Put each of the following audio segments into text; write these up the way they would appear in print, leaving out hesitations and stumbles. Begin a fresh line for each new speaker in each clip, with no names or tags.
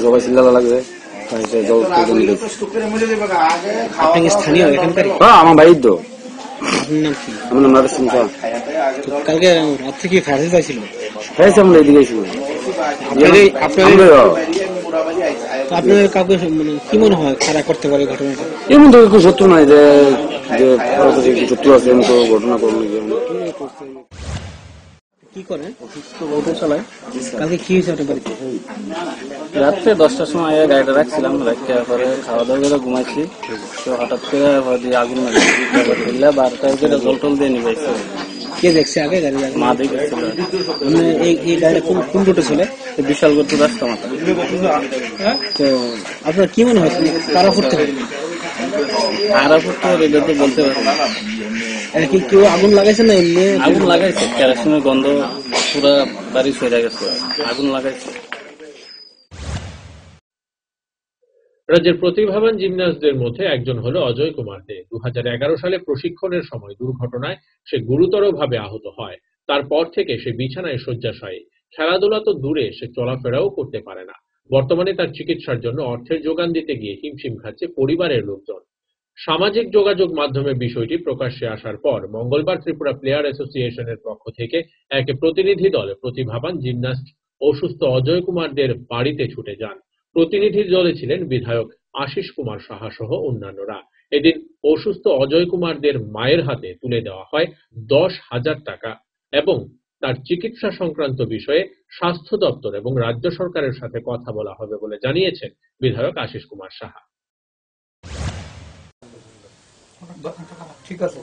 সবাই চিল্লা লাগবে। স্থানীয় এখানকার? আমার বাড়ির তো। আমার নাম নাম সিং। কালকে রাত্রে কি ফায়ার পাইছিল? আমরা এদিকে ছিল। আপনার কাউকে মানে কি মনে হয় খারাপ করতে পারে ঘটনাটা? এমন তো কিছু সত্য নয় যে শত্রু আছে এমন তো ঘটনা করলো। কি করে অসুস্থ বউটা চালায়? কালকে কি হয়েছে আপনার বাড়িতে? রাত্রে 10টার সময় গাড়িটা রাখছিলাম, রাখতে পরে খাওয়া দাওয়া করে ঘুমাইছি। তো হঠাৎ করে আগুন লাগে 12টায় জল টল দিয়ে নিয়ে যাইছে। কে দেখছে আগে গাড়ি? মা দেখেছিল। এই গাড়িটা কোন রুটে ছিল? বিশাল গত রাস্তা মাথা। তো আপনার কি মনে হয় কারা করতে পারে? কারা করতে পারে এটা তো বলতে পারবো না। কি কেউ আগুন লাগাইছে না এমনি? আগুন লাগাইছে, কেরোসিনের গন্ধ পুরা বাড়ি ছড়ে গেছে, আগুন লাগাইছে।
রাজ্যের প্রতিভাবান জিমন্যাস্টদের মধ্যে একজন হলো অজয় কুমার দে। 2011 সালে প্রশিক্ষণের সময় দুর্ঘটনায় সে গুরুতরভাবে আহত হয়। তারপর থেকে সে বিছানায় শয্যাশায়ী। খেলাধুলা তো দূরে, সে চলাফেরাও করতে পারে না। বর্তমানে তার চিকিৎসার জন্য অর্থের যোগান দিতে গিয়ে হিমশিম খাচ্ছে পরিবারের লোকজন। সামাজিক যোগাযোগ মাধ্যমে বিষয়টি প্রকাশ্যে আসার পর মঙ্গলবার ত্রিপুরা প্লেয়ার অ্যাসোসিয়েশনের পক্ষ থেকে এক প্রতিনিধি দল প্রতিভাবান জিমন্যাস্ট অসুস্থ অজয় কুমারদের বাড়িতে ছুটে যান। প্রতিনিধি দলে ছিলেন বিধায়ক আশিস কুমার সাহা সহ অন্যান্যরা। এদিন অসুস্থ অজয় কুমারদের মায়ের হাতে তুলে দেওয়া হয় 10,000 টাকা এবং তার চিকিৎসা সংক্রান্ত বিষয়ে স্বাস্থ্য দপ্তর এবং রাজ্য সরকারের সাথে কথা বলা হবে বলে জানিয়েছেন বিধায়ক আশিস কুমার সাহা।
ঠিক আছে।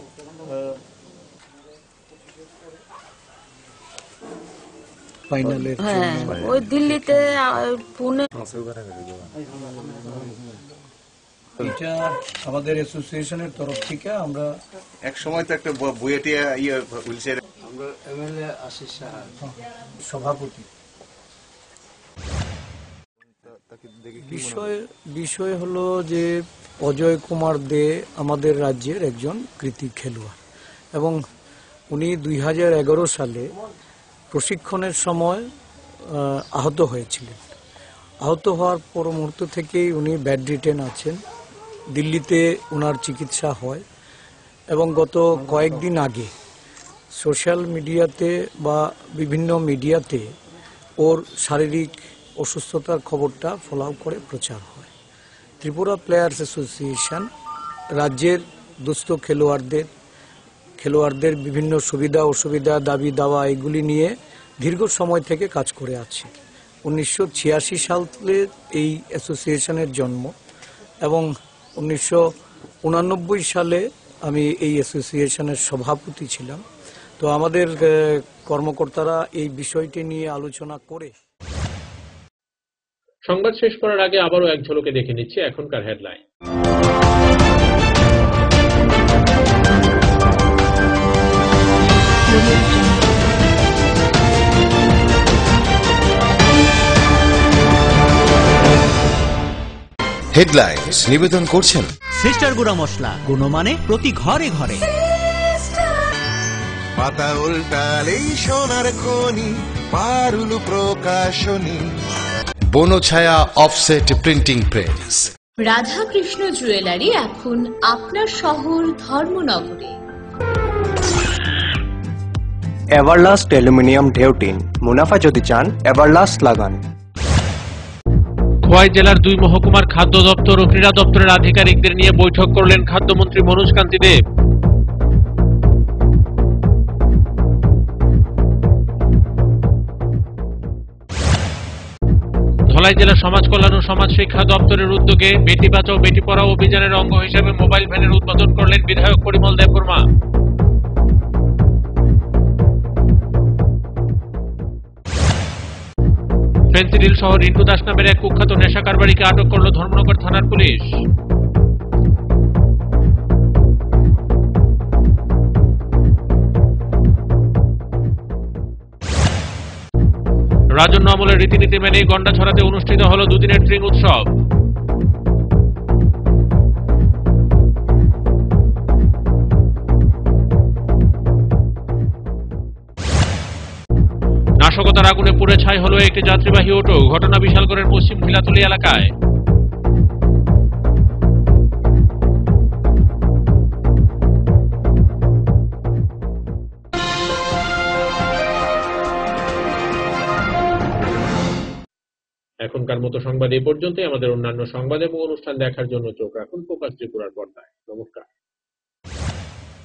ওই দিল্লিতে পুনে।
এটা আমাদের অ্যাসোসিয়েশনের তরফ থেকে আমরা
এক সময় তো একটা বুয়েটিয়া হুইলচেয়ার
আমরা এমএলএ আশিস সাহা সভাপতি। বিষয় হলো যে অজয় কুমার দে আমাদের রাজ্যের একজন কৃতি খেলোয়াড় এবং উনি 2011 সালে প্রশিক্ষণের সময় আহত হয়েছিলেন। আহত হওয়ার পর মুহূর্ত থেকেই উনি ব্যাড রিটেন আছেন। দিল্লিতে ওনার চিকিৎসা হয় এবং গত কয়েকদিন আগে সোশ্যাল মিডিয়াতে বা বিভিন্ন মিডিয়াতে ওর শারীরিক অসুস্থতার খবরটা ফলাও করে প্রচার হয়। ত্রিপুরা প্লেয়ার্স অ্যাসোসিয়েশন রাজ্যের দুস্থ খেলোয়াড়দের বিভিন্ন সুবিধা অসুবিধা দাবি দাওয়া এগুলি নিয়ে দীর্ঘ সময় থেকে কাজ করে আছে। 1986 সালে এই অ্যাসোসিয়েশনের জন্ম এবং 1989 সালে আমি এই অ্যাসোসিয়েশনের সভাপতি ছিলাম। তো আমাদের কর্মকর্তারা এই বিষয়টি নিয়ে আলোচনা করে।
সংবাদ শেষ করার আগে আবারও এক ঝলকে দেখে নিচ্ছি এখনকার হেডলাইন।
হেডলাইনস নিবেদন করছেন
সিস্টার গুঁড়া মশলা, গুণমানে প্রতি ঘরে ঘরে।
পাতা উল্টালেই সোনার খনি, Parul Prakashani, Banchhaya offset printing press.
Radhakrishna jewellery এখন আপনার শহর ধর্মনগরে।
এভারলাস্ট অ্যালুমিনিয়াম ঢেউটিন, মুনাফা যদি চান এভারলাস্ট লাগান।
খোয়াই জেলার 2 মহকুমার খাদ্য দপ্তর ও ক্রীড়া দপ্তরের আধিকারিকদের নিয়ে বৈঠক করলেন খাদ্যমন্ত্রী মনোজ কান্তি দেব। ধলাই জেলা সমাজ কল্যাণ ও সমাজ শিক্ষা দপ্তরের উদ্যোগে বেটি বাঁচাও বেটি পড়াও অভিযানের অঙ্গ হিসেবে মোবাইল ভ্যানের উদ্বোধন করলেন বিধায়ক পরিমল দেববর্মা। ফেন্সিডিল সহ রিন্টু দাস নামের এক কুখ্যাত নেশা কারবারিকে আটক করল ধর্মনগর থানার পুলিশ। রাজন্য আমলের রীতিনীতি মেনে গন্ডাছড়াতে অনুষ্ঠিত হলো দুদিনের ট্রিং উৎসব। নাশকতার আগুনে পুড়ে ছাই হলো একটি যাত্রীবাহী অটো। ঘটনা বিশালগড়ের পশ্চিম ঢিলাতলি এলাকায়। এখনকার মতো সংবাদ এই পর্যন্তই। আমাদের অন্যান্য সংবাদ এবং অনুষ্ঠান দেখার জন্য চোখ রাখুন ফোকাস ত্রিপুরার পর্দায়। নমস্কার।